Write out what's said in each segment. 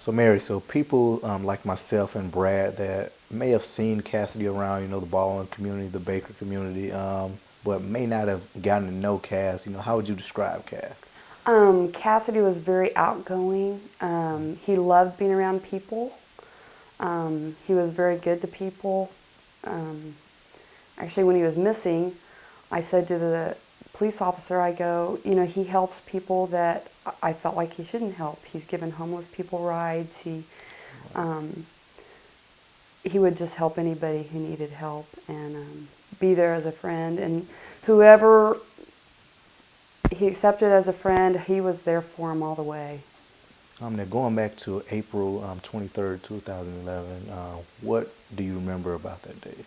So Mary, so people like myself and Brad that may have seen Cassidy around, the Baldwin community, the Baker community, but may not have gotten to know Cass. How would you describe Cass? Cassidy was very outgoing. He loved being around people. He was very good to people. Um, Actually, when he was missing, I said to the police officer, I go, he helps people that I felt like he shouldn't help. He's given homeless people rides. Um, he would just help anybody who needed help and be there as a friend. And whoever he accepted as a friend, he was there for him all the way. Now going back to April 23rd, 2011, what do you remember about that day?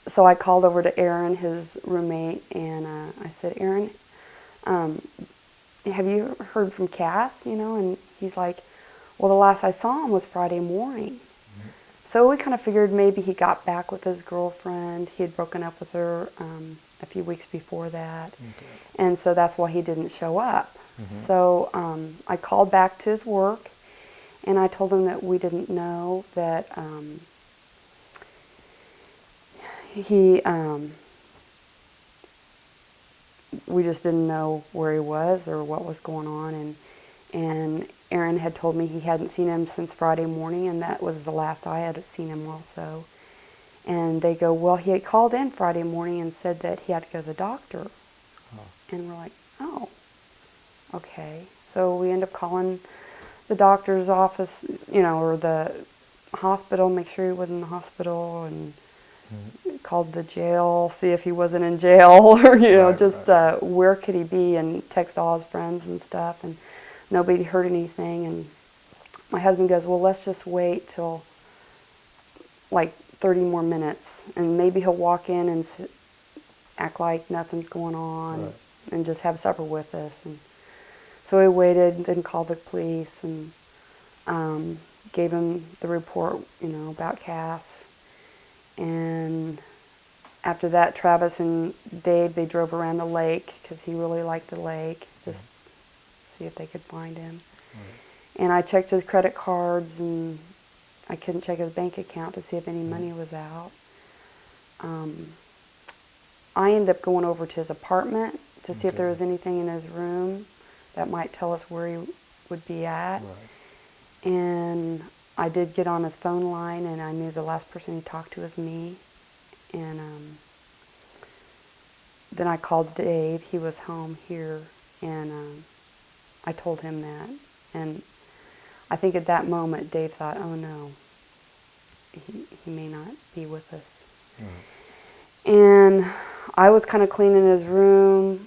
So I called over to Aaron, his roommate, and I said, Aaron, um, have you heard from Cass? And he's like, well, the last I saw him was Friday morning. Mm-hmm. So we kind of figured maybe he got back with his girlfriend. He had broken up with her a few weeks before that. Okay. And so that's why he didn't show up. Mm-hmm. So I called back to his work, and I told him that we didn't know that we just didn't know where he was or what was going on. And Aaron had told me he hadn't seen him since Friday morning, and that was the last I had seen him also. And they go, well, he had called in Friday morning and said that he had to go to the doctor. Oh. And we're like, oh, okay. So we end up calling the doctor's office, or the hospital, make sure he wasn't in the hospital, and called the jail, see if he wasn't in jail, or, Right. where could he be, and text all his friends and stuff, and nobody heard anything. And my husband goes, well, let's just wait till like 30 more minutes, and maybe he'll walk in and act like nothing's going on, Right. and just have supper with us. And so we waited, then called the police, and gave him the report, about Cass. And after that, Travis and Dave, they drove around the lake because he really liked the lake, just see if they could find him. Right. And I checked his credit cards, and I couldn't check his bank account to see if any money was out. I ended up going over to his apartment to see if there was anything in his room that might tell us where he would be at. Right. And I did get on his phone line, and I knew the last person he talked to was me. And then I called Dave. He was home here, and I told him that. And I think at that moment, Dave thought, oh no, he may not be with us. Right. And I was kind of cleaning his room,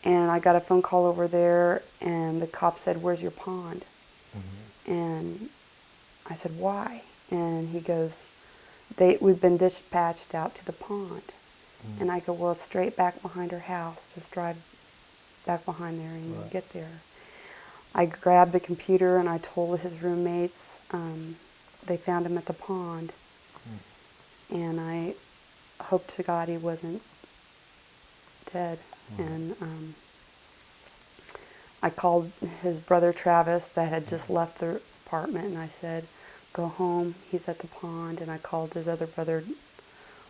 and I got a phone call over there, and the cop said, where's your pond? Mm-hmm. And I said, why? And he goes, we've been dispatched out to the pond. Mm-hmm. And I go, well, it's straight back behind her house. Just drive back behind there and Right. you'll get there. I grabbed the computer, and I told his roommates they found him at the pond. Mm-hmm. And I hoped to God he wasn't dead. Mm-hmm. And I called his brother Travis that had just left the apartment, and I said, go home, he's at the pond. And I called his other brother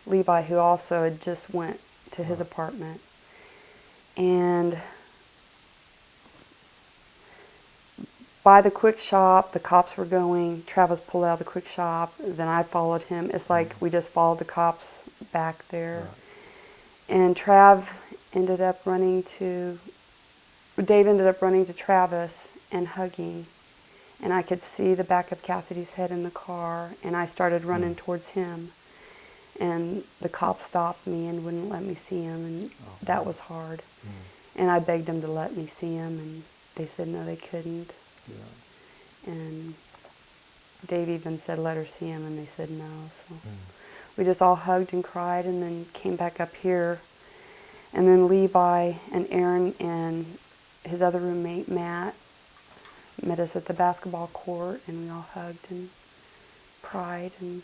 Levi, who also had just went to his apartment. And by the quick shop, the cops were going. Travis pulled out of the quick shop, then I followed him. It's like we just followed the cops back there. Right. And Dave ended up running to Travis and hugging. And I could see the back of Cassidy's head in the car, and I started running towards him. And the cop stopped me and wouldn't let me see him, and that was hard. And I begged them to let me see him, and they said no, they couldn't. Yeah. And Dave even said, let her see him, and they said no. So we just all hugged and cried, and then came back up here. And then Levi and Aaron and his other roommate, Matt, met us at the basketball court, and we all hugged and cried. And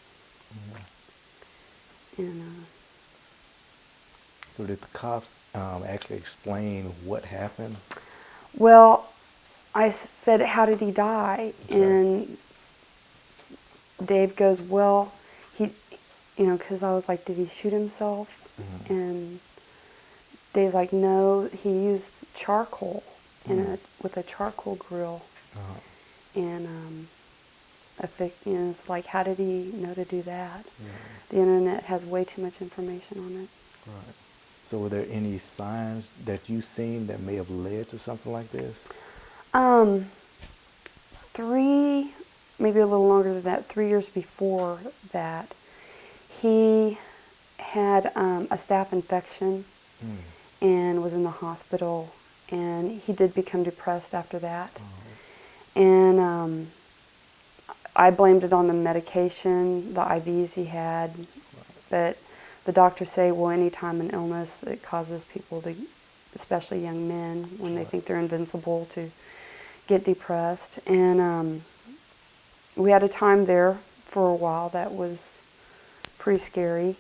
So did the cops actually explain what happened? well, I said, how did he die? Okay. And Dave goes, well, he, because I was like, did he shoot himself? Mm-hmm. And Dave's like, no, he used charcoal with a charcoal grill. Uh-huh. And it's like, how did he know to do that? Yeah. The internet has way too much information on it. Right. So were there any signs that you seen that may have led to something like this? 3, maybe a little longer than that, 3 years before that, he had a staph infection and was in the hospital, and he did become depressed after that. Oh. And I blamed it on the medication, the IVs he had, but the doctors say, well, anytime an illness, it causes people to, especially young men, when they think they're invincible, to get depressed. And we had a time there for a while that was pretty scary.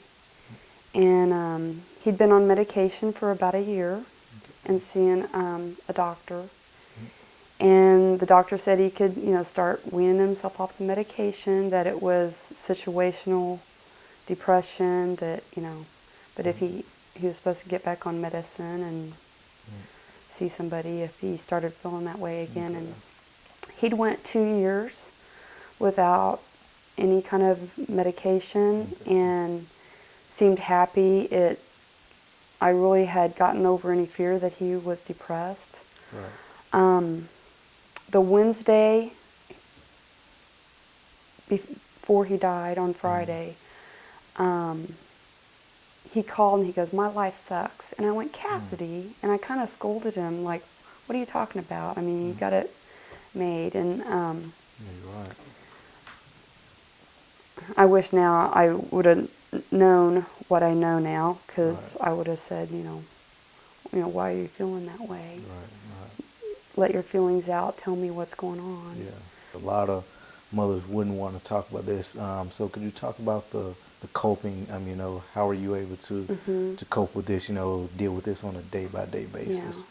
And he'd been on medication for about a year and seeing a doctor. And the doctor said he could, start weaning himself off the medication, that it was situational depression, that, but if he was supposed to get back on medicine and see somebody if he started feeling that way again. And he'd went 2 years without any kind of medication and seemed happy. I really had gotten over any fear that he was depressed. Right. The Wednesday before he died on Friday, he called and he goes, my life sucks. And I went, Cassidy, and I kind of scolded him, like, what are you talking about? I mean, you got it made. And Yeah, you're right. I wish now I would have known what I know now, because I would have said, why are you feeling that way? Right. Let your feelings out. Tell me what's going on. Yeah. A lot of mothers wouldn't want to talk about this. So could you talk about the coping? How are you able to cope with this? Deal with this on a day-by-day basis. Yeah.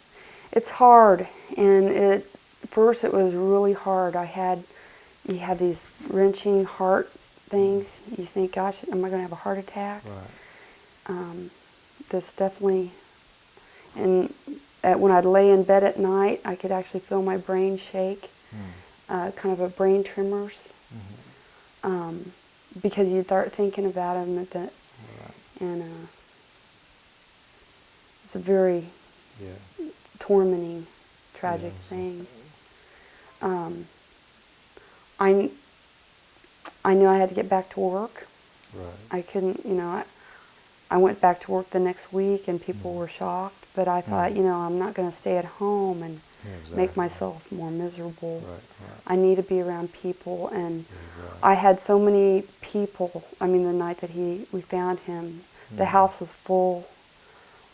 It's hard, and first it was really hard. You had these wrenching heart things. You think, gosh, am I going to have a heart attack? Right. That's definitely, and when I'd lay in bed at night, I could actually feel my brain shake, kind of a brain tremors, because you start thinking about him and it's a very tormenting, tragic thing. I knew I had to get back to work. Right. I couldn't, I went back to work the next week and people were shocked, but I thought, I'm not going to stay at home and make myself more miserable. Right. I need to be around people, and I had so many people. The night that we found him, the house was full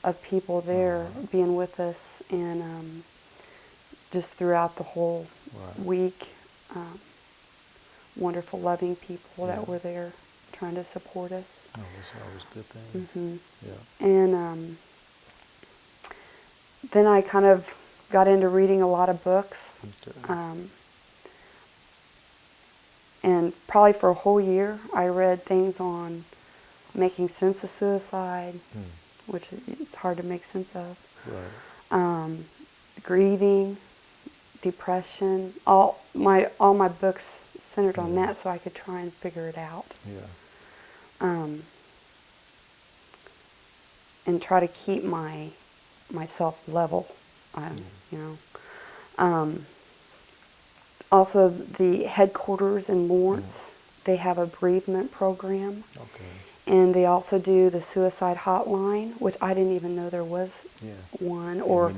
of people there being with us, and just throughout the whole week, wonderful, loving people that were there trying to support us. Oh, that's always a good thing. Yeah. And then I kind of got into reading a lot of books. And probably for a whole year, I read things on making sense of suicide, which it's hard to make sense of. Right. Grieving, depression. All my books centered on that, so I could try and figure it out. Yeah. And try to keep myself level. Also, the headquarters in Lawrence, they have a bereavement program. Okay. And they also do the suicide hotline, which I didn't even know there was one, or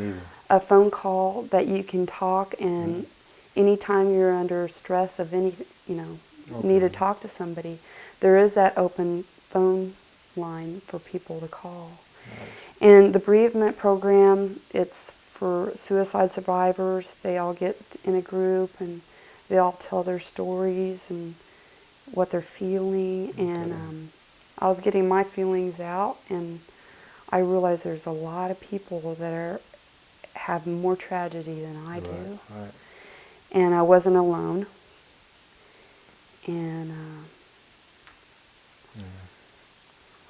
a phone call that you can talk, and anytime you're under stress of any, need to talk to somebody, there is that open phone line for people to call. Right. And the bereavement program, it's for suicide survivors. They all get in a group and they all tell their stories and what they're feeling. Okay. And I was getting my feelings out, and I realized there's a lot of people that have more tragedy than I do. Right. and I wasn't alone. And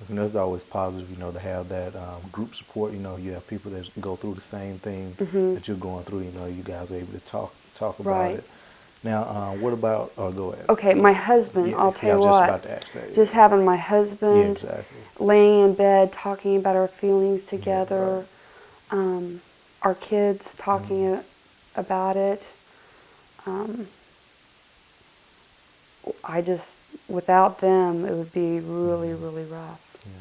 You know, it's always positive, you know, to have that group support. You know, you have people that go through the same thing that you're going through. You know, you guys are able to talk about right. it. Now, what about? Go ahead. Okay, my husband, Yeah, I'll tell yeah, I you was just what, about to ask that. just Yeah, having my yeah, husband exactly. laying in bed talking about our feelings Yeah, together, right. our kids talking about it. I just, without them, it would be really, really rough. Yeah.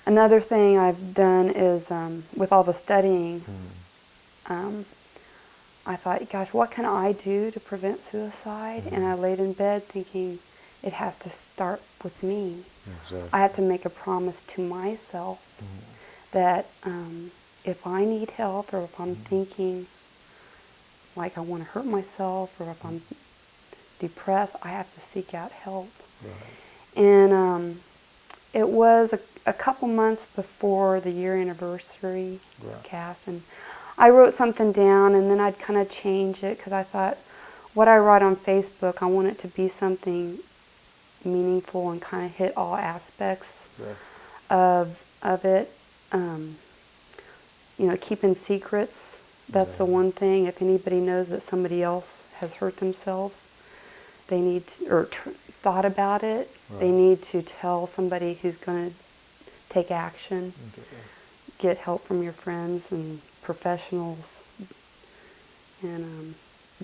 Another thing I've done is, with all the studying, I thought, gosh, what can I do to prevent suicide? And I laid in bed thinking, it has to start with me. Exactly. I have to make a promise to myself that if I need help, or if I'm thinking like I want to hurt myself, or if I'm depressed, I have to seek out help. Right. And it was a couple months before the year anniversary Right. of Cass, and I wrote something down, and then I'd kind of change it because I thought what I write on Facebook, I want it to be something meaningful and kind of hit all aspects Right. of it. You know, keeping secrets, that's the one thing. If anybody knows that somebody else has hurt themselves, they need to, or thought about it, they Right. need to tell somebody who's going to take action. Okay. Get help from your friends and professionals, and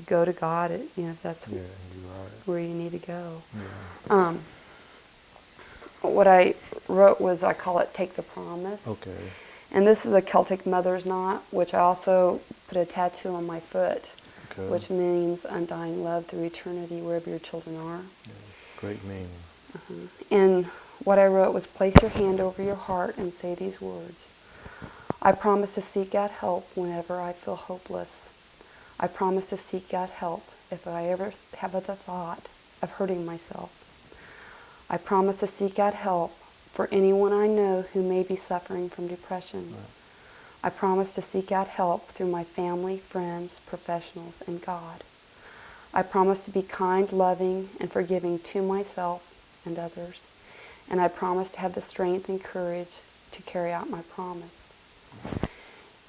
go to God, you know, if that's Yeah, you're right. where you need to go. Yeah. What I wrote was, I call it Take the Promise. Okay. And this is a Celtic mother's knot, which I also put a tattoo on my foot, Okay. which means undying love through eternity wherever your children are. Yeah. Great meaning. And what I wrote was, place your hand over your heart and say these words. I promise to seek out help whenever I feel hopeless. I promise to seek out help if I ever have the thought of hurting myself. I promise to seek out help for anyone I know who may be suffering from depression. Right. I promise to seek out help through my family, friends, professionals, and God. I promise to be kind, loving, and forgiving to myself and others. And I promise to have the strength and courage to carry out my promise.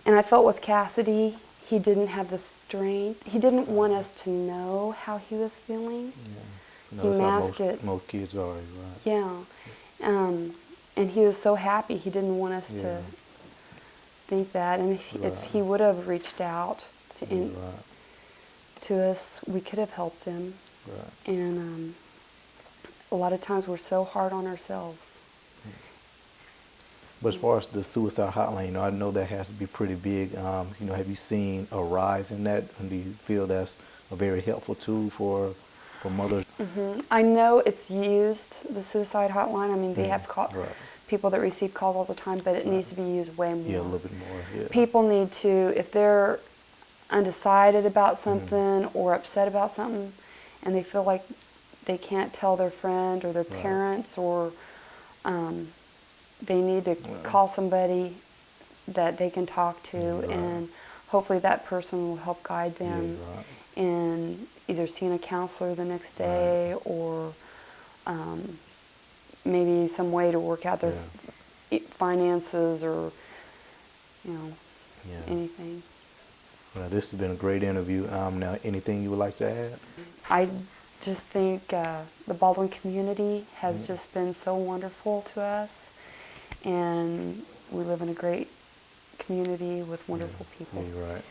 And I felt with Cassidy, he didn't have the strength. He didn't want us to know how he was feeling. Yeah. No, He that's how masked it. most kids are, right? Yeah. And he was so happy. He didn't want us to think that. And if he would have reached out to us, we could have helped him. Right. And a lot of times we're so hard on ourselves. But as far as the suicide hotline, you know, I know that has to be pretty big. You know, have you seen a rise in that? And do you feel that's a very helpful tool for mothers? I know it's used, the suicide hotline. I mean, they have people that receive calls all the time, but it needs to be used way more. Yeah, a little bit more. Yeah. People need to, if they're undecided about something or upset about something, and they feel like they can't tell their friend or their parents, or they need to call somebody that they can talk to, and hopefully that person will help guide them in either seeing a counselor the next day, or maybe some way to work out their finances, or anything. Well, this has been a great interview. Now, anything you would like to add? I just think the Baldwin community has just been so wonderful to us, and we live in a great community with wonderful people. You're right.